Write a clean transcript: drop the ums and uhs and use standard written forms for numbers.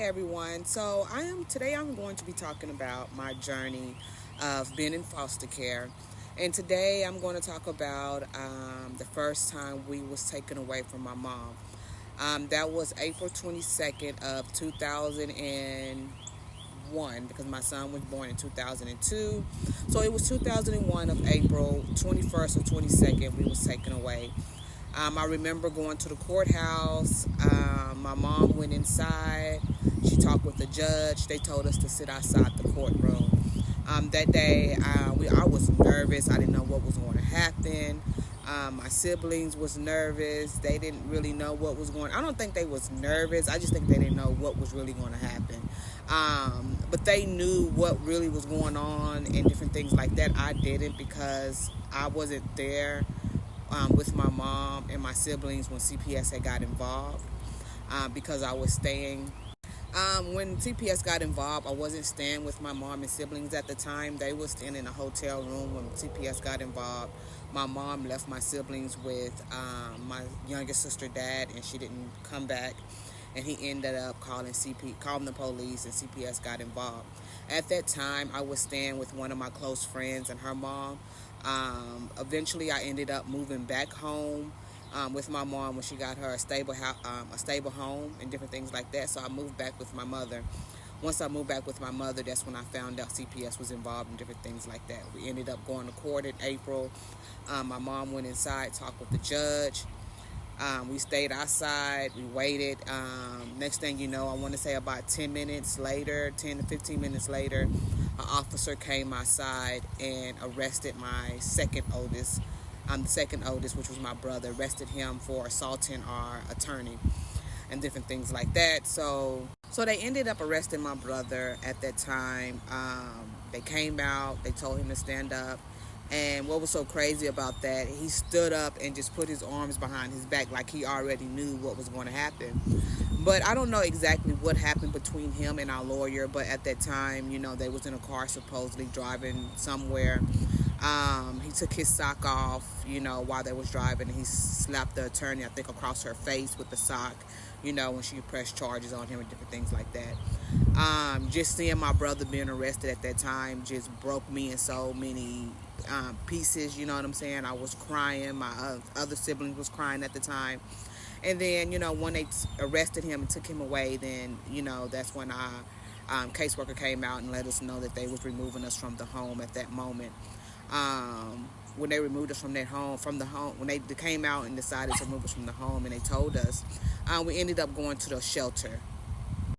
everyone. Today I'm going to be talking about my journey of being in foster care. And today I'm going to talk about the first time we was taken away from my mom. That was April 22nd of 2001 because my son was born in 2002. So it was 2001 of April 21st or 22nd we was taken away. I remember going to the courthouse. My mom went inside. She talked with the judge. They told us to sit outside the courtroom. That day, I was nervous. I didn't know what was going to happen. My siblings was nervous. They didn't really know what was going on. I don't think they was nervous. I just think they didn't know what was really going to happen. But they knew what really was going on and different things like that. I didn't because I wasn't there with my mom and my siblings when CPS had got involved because I was staying. When CPS got involved, I wasn't staying with my mom and siblings at the time. They were staying in a hotel room when CPS got involved. My mom left my siblings with my youngest sister, dad, and she didn't come back. And he ended up calling the police, and CPS got involved. At that time, I was staying with one of my close friends and her mom. Eventually, I ended up moving back home with my mom when she got her a stable home and different things like that. So I moved back with my mother. Once I moved back with my mother, that's when I found out CPS was involved in different things like that. We ended up going to court in April. My mom went inside, talked with the judge. We stayed outside. We waited. Next thing you know, I want to say about 10 to 15 minutes later, an officer came outside and arrested my second oldest. The second oldest, which was my brother, arrested him for assaulting our attorney and different things like that. So they ended up arresting my brother at that time. They came out. They told him to stand up. And what was so crazy about that, he stood up and just put his arms behind his back like he already knew what was going to happen. But I don't know exactly what happened between him and our lawyer, but at that time, they was in a car supposedly driving somewhere. He took his sock off, while they was driving, and he slapped the attorney, I think, across her face with the sock, when she pressed charges on him and different things like that. Just seeing my brother being arrested at that time just broke me in so many pieces, you know what I'm saying? I was crying. My other siblings was crying at the time. And then, when they arrested him and took him away, then, that's when our caseworker came out and let us know that they was removing us from the home at that moment. When they removed us from the home, when they came out and decided to remove us from the home, and they told us, we ended up going to the shelter.